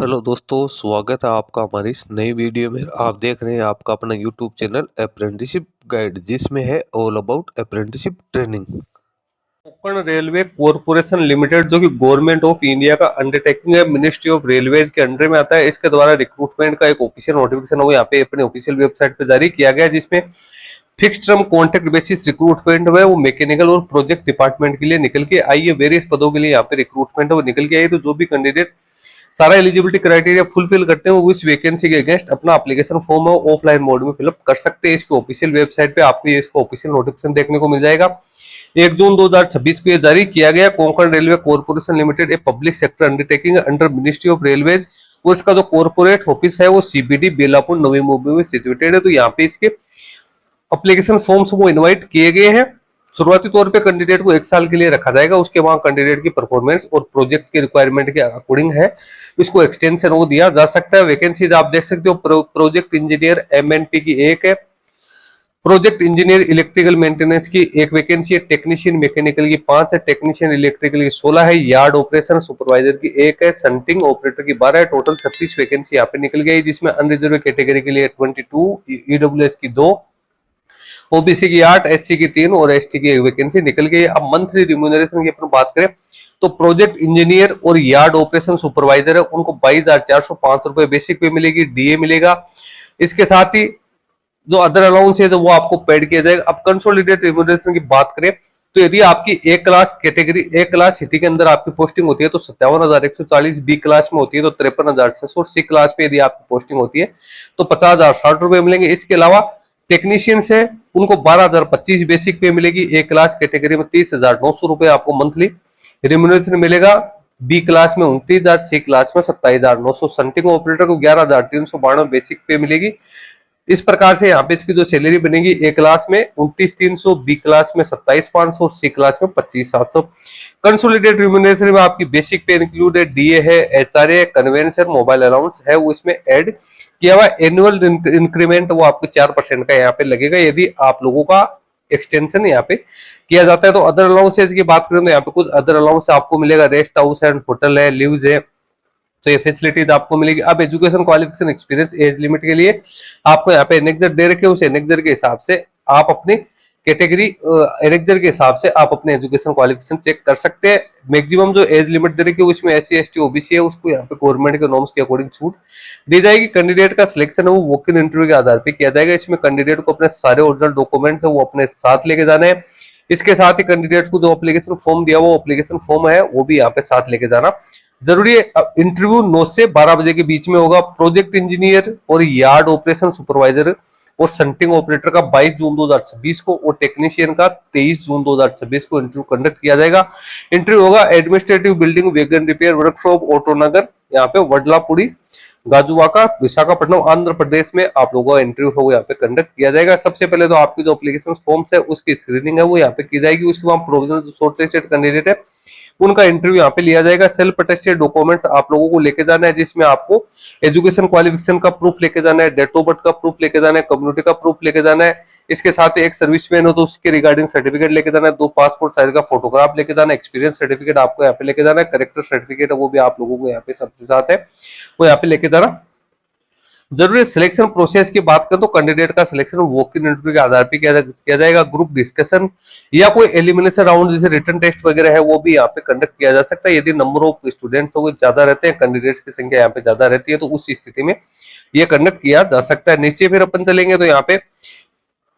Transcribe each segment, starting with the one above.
Hello दोस्तों, स्वागत है आपका हमारी इस नई वीडियो में। आप देख रहे हैं आपका अपना यूट्यूब चैनल अप्रेंटिसशिप गाइड, जिसमें है all about apprenticeship training. Konkan railway corporation limited, जो कि गवर्नमेंट ऑफ इंडिया का अंडरटेकिंग है, मिनिस्ट्री ऑफ रेलवेज के अंडर में आता है। इसके द्वारा रिक्रूटमेंट का एक ऑफिशियल नोटिफिकेशन वो यहाँ पे अपने ऑफिशियल वेबसाइट पे जारी किया गया है, जिसमें fix term contract basis recruitment है वो मैकेनिकल और प्रोजेक्ट डिपार्टमेंट के लिए निकल के आई है। वेरियस पदों के लिए यहाँ पे रिक्रूटमेंट है वो निकल के आई है। तो जो भी कैंडिडेट सारा एलिजिबिलिटी क्राइटेरिया फुलफिल करते हैं वो इस वैकेंसी के अगेंस्ट अपना एप्लीकेशन फॉर्म है ऑफलाइन मोड में फिलअप कर सकते हैं। इसके ऑफिशियल वेबसाइट पे आपको ये इसका ऑफिशियल नोटिफिकेशन देखने को मिल जाएगा। 1 जून 2026 को ये जारी किया गया। Konkan railway corporation limited a public sector undertaking under ministry of railways, और इसका जो कॉर्पोरेट ऑफिस है वो सीबीडी बेलापुर नवी मुंबई में सिचुएटेड है। तो यहाँ पे इसके एप्लीकेशन फॉर्म्स वो इनवाइट किए गए हैं। शुरुआती तौर पे कैंडिडेट को 1 साल के लिए रखा जाएगा। उसके बाद कैंडिडेट की परफॉर्मेंस और प्रोजेक्ट की रिक्वायरमेंट के अकॉर्डिंग है इसको एक्सटेंशन वो दिया जा सकता है। वैकेंसीज आप देख सकते हो, प्रोजेक्ट इंजीनियर एमएनपी की 1 है, प्रोजेक्ट इंजीनियर इलेक्ट्रिकल मेंटेनेंस की 1 वैकेंसी है, टेक्नीशियन मैकेनिकल की 5 है, टेक्नीशियन इलेक्ट्रिकल की 16 है, यार्ड ऑपरेशन सुपरवाइजर की 1 है, संटिंग ऑपरेटर की 12 है। टोटल 36 वैकेंसी यहाँ पे निकल गई, जिसमें अनरिजर्व कैटेगरी के लिए 22, ईडब्ल्यूएस की 2, ओबीसी की 8, एससी की 3 और एसटी की 1 वैकेंसी निकल गई। अब मंथली रिम्यूनरेशन की अपन बात करें तो प्रोजेक्ट इंजीनियर और यार्ड ऑपरेशन सुपरवाइजर है उनको 22,405 रुपए बेसिक पे मिलेगी, डीए मिलेगा। इसके साथ ही जो अदर अलाउंस है तो वो आपको पेड किया जाएगा। अब कंसोलिडेटेड रिम्यूनरेशन की बात करें तो यदि आपकी ए क्लास कैटेगरी, ए क्लास सिटी के अंदर आपकी पोस्टिंग होती है तो 57,140, बी क्लास में होती है तो 53,600, सी क्लास पे यदि आपकी पोस्टिंग होती है तो 50,060 रुपए मिलेंगे। इसके अलावा टेक्नीशियन है उनको 12,025 बेसिक पे मिलेगी, ए क्लास कैटेगरी में 30,900 रुपए आपको मंथली रिम्यूनरेशन मिलेगा, बी क्लास में 29,000, सी क्लास में 27,900, संटिंग ऑपरेटर को 11,392 बेसिक पे मिलेगी। इस प्रकार से यहाँ पे इसकी जो सैलरी बनेगी, ए क्लास में 29,300, बी क्लास में 27,500, सी क्लास में 25,700। कंसोलिडेटेड रिम्यूनरेशन में आपकी बेसिक पे इंक्लूड है, डीए है, एचआरए, कन्वेंस है, मोबाइल अलाउंस है वो इसमें ऐड किया हुआ। एनुअल इंक्रीमेंट वो आपको 4% का यहाँ पे लगेगा यदि आप लोगों का एक्सटेंशन यहाँ पे किया जाता है। तो अदर अलाउंसेस की बात करें तो यहाँ पे कुछ अदर अलाउंस आपको मिलेगा, रेस्ट हाउस है, होटल है, लीव्स है, तो ये फैसिलिटीज आपको मिलेगी। अब education qualification experience age limit के लिए आपको यहाँ पे एनेक्जर दे रखे, उस एनेक्जर के हिसाब से आप अपने कैटेगरी एनेक्जर के हिसाब से आप अपने एजुकेशन क्वालिफिकेशन चेक कर सकते हैं। मैक्सिमम जो एज लिमिट दे रखी है उसमें एससी एसटी ओबीसी है, उसको यहाँ पे गवर्नमेंट के नॉर्म्स के अकॉर्डिंग छूट दी जाएगी। कैंडिडेट का सिलेक्शन है वो वॉक इन इंटरव्यू के आधार पर किया जाएगा। इसमें कैंडिडेट को अपने सारे ओरिजिनल डॉक्यूमेंट्स है वो अपने साथ लेके जाने हैं। इसके साथ ही कैंडिडेट को जो एप्लीकेशन फॉर्म दिया वो एप्लीकेशन फॉर्म है वो भी यहाँ पे साथ लेके जाना जरूरी है। इंटरव्यू 9 से 12 बजे के बीच में होगा। प्रोजेक्ट इंजीनियर और यार्ड ऑपरेशन सुपरवाइजर और संटिंग ऑपरेटर का 22 जून 2026 को और टेक्नीशियन का 23 जून 2026 को इंटरव्यू कंडक्ट किया जाएगा। इंटरव्यू होगा administrative building, wagon repair workshop, Autonagar, यहाँ पे वडलापुरी, गाजुवाका, विशाखापट्टनम, आंध्र प्रदेश में आप लोगों का इंटरव्यू हो यहाँ पे कंडक्ट किया जाएगा। सबसे पहले तो आपकी जो एप्लीकेशन फॉर्म्स है उसकी स्क्रीनिंग है वो यहाँ पे की जाएगी। उसके बाद प्रोविजनल जो शॉर्टलिस्टेड कैंडिडेट है उनका इंटरव्यू यहाँ पे लिया जाएगा। सेल्फ अटेस्टेड डॉक्यूमेंट्स आप लोगों को लेके जाना है, जिसमें आपको एजुकेशन क्वालिफिकेशन का प्रूफ लेके जाना है, डेट ऑफ बर्थ का प्रूफ लेके जाना है, कम्युनिटी का प्रूफ लेके जाना है। इसके साथ एक सर्विसमैन हो तो उसके रिगार्डिंग सर्टिफिकेट लेके जाना है, 2 पासपोर्ट साइज का फोटोग्राफ लेके जाना है, एक्सपीरियंस सर्टिफिकेट आपको यहाँ पे लेके जाना है, करेक्टर सर्टिफिकेट है वो भी आप लोगों को यहाँ पे सबके साथ है वो यहाँ पे लेके जाना जरूरी। सिलेक्शन प्रोसेस की बात करें तो कैंडिडेट का सिलेक्शन वॉक इन इंटरव्यू के आधार पर किया जाएगा। ग्रुप डिस्कशन या कोई एलिमिनेशन राउंड जैसे रिटन टेस्ट वगैरह है वो भी यहाँ पे कंडक्ट किया जा सकता है। यदि नंबर ऑफ स्टूडेंट्स वो ज्यादा रहते हैं, कैंडिडेट्स की संख्या यहाँ पे ज्यादा रहती है, तो उस स्थिति में ये कंडक्ट किया जा सकता है। नीचे फिर अपन चलेंगे तो यहाँ पे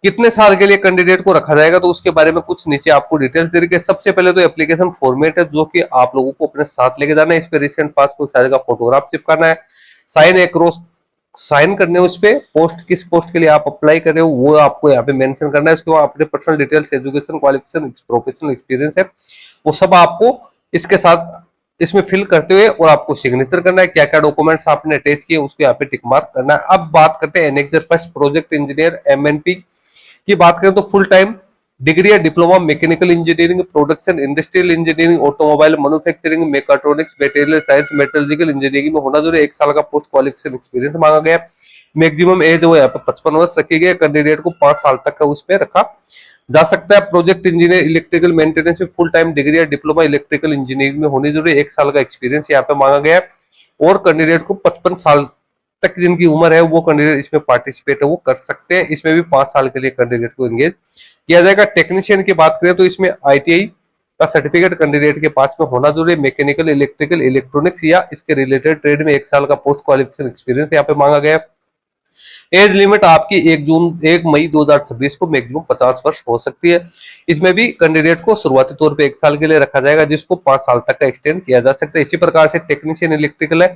कितने साल के लिए कैंडिडेट को रखा जाएगा तो उसके बारे में कुछ नीचे आपको डिटेल्स दे रही है। सबसे पहले तो एप्लीकेशन फॉर्मेट है जो कि आप लोगों को अपने साथ लेके जाना है। इस पे रिसेंट पासपोर्ट साइज का फोटोग्राफ चिपकाना है, साइन एक्रॉस साइन करने उस पे, पोस्ट किस पोस्ट के लिए आप अप्लाई कर रहे हो वो आपको यहाँ पे मेंशन करना है। उसके बाद अपने personal details, education qualification, professional experience है वो सब आपको इसके साथ इसमें फिल करते हुए और आपको सिग्नेचर करना है। क्या क्या डॉक्यूमेंट्स आपने अटैच किए उसको यहाँ पे टिक मार्क करना है। अब बात करते हैं annexure first project engineer MNP की बात करें तो फुल टाइम डिग्री या diploma mechanical engineering, production, industrial engineering, automobile manufacturing, mechatronics, material science, metallurgical engineering में होना जरूरी। 1 साल का पोस्ट क्वालिफिकेशन एक्सपीरियंस मांगा गया। मैक्सिमम एज वो यहाँ पे 55 वर्ष रखी गई। कैंडिडेट को 5 साल तक का उसमें रखा जा सकता है। प्रोजेक्ट इंजीनियर इलेक्ट्रिकल मेंटेनेंस में फुल टाइम डिग्री या डिप्लोमा इलेक्ट्रिकल इंजीनियरिंग में होनी जरूरी। 1 साल का एक्सपीरियंस यहाँ पे मांगा गया। और कैंडिडेट को 55 साल तक जिनकी उम्र है वो कैंडिडेट इसमें पार्टिसिपेट है वो कर सकते हैं। इसमें भी 5 साल के लिए कैंडिडेट को एंगेज किया जाएगा। टेक्नीशियन की बात करें तो इसमें आईटीआई का सर्टिफिकेट कैंडिडेट के पास में होना जरूरी है। मैकेनिकल, इलेक्ट्रिकल, इलेक्ट्रॉनिक्स या इसके रिलेटेड ट्रेड में 1 साल का पोस्ट क्वालिफिकेशन एक्सपीरियंस यहाँ पे मांगा गया है। एज लिमिट आपकी 1 मई 2026 को मैक्सिमम 50 वर्ष हो सकती है। इसमें भी कैंडिडेट को शुरुआती तौर पे 1 साल के लिए रखा जाएगा, जिसको 5 साल तक का एक्सटेंड किया जा सकता है। इसी प्रकार से टेक्नीशियन इलेक्ट्रिकल है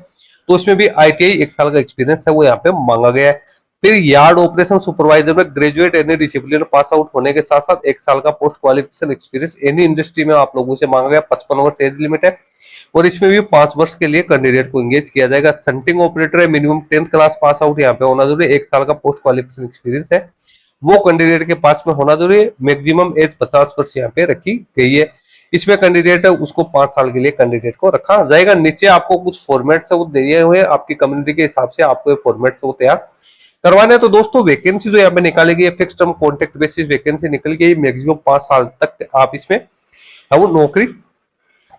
तो उसमें भी आईटीआई 1 साल का एक्सपीरियंस है वो यहाँ पे मांगा गया है। फिर यार्ड ऑपरेशन सुपरवाइजर में graduate any discipline pass out होने के साथ साथ 1 साल का post qualification experience any industry में आप लोगों से मांगा गया। 55 वर्ष एज लिमिट है और इसमें भी 5 वर्ष के लिए कैंडिडेट को एंगेज किया जाएगा। संटिंग ऑपरेटर है, minimum 10th class pass out यहाँ पे होना जरूरी है। 1 साल का पोस्ट क्वालिफिकेशन एक्सपीरियंस है वो कैंडिडेट के पास में होना जरूरी है। मैक्सिमम एज 50 वर्ष यहाँ पे रखी गई है। इसमें कैंडिडेट है उसको 5 साल के लिए कैंडिडेट को रखा जाएगा। नीचे आपको कुछ फॉर्मेट से वो दिए हुए हैं, आपकी कम्युनिटी के हिसाब से आपको फॉर्मेट से वो तैयार करवाने। तो दोस्तों वैकेंसी जो यहाँ पे निकाली गई है fix term contract basis vacancy निकल गई। मैक्सिमम 5 साल तक आप इसमें वो नौकरी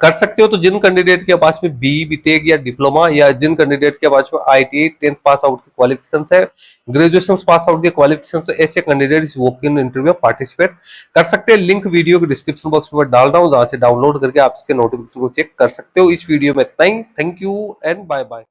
कर सकते हो। तो जिन कैंडिडेट के पास में बी, बीटेक या डिप्लोमा या जिन कैंडिडेट के पास में आईटीआई 10th पास आउट की क्वालिफिकेशन है, ग्रेजुएशन पास आउट की क्वालिफिकेशन, तो ऐसे कैंडिडेट इस वॉक इन इंटरव्यू में पार्टिसिपेट कर सकते हैं। लिंक वीडियो के डिस्क्रिप्शन बॉक्स में डाल रहा हूँ, जहां से डाउनलोड करके आप इसके नोटिफिकेशन को चेक कर सकते हो। इस वीडियो में इतना ही। Thank you and bye bye.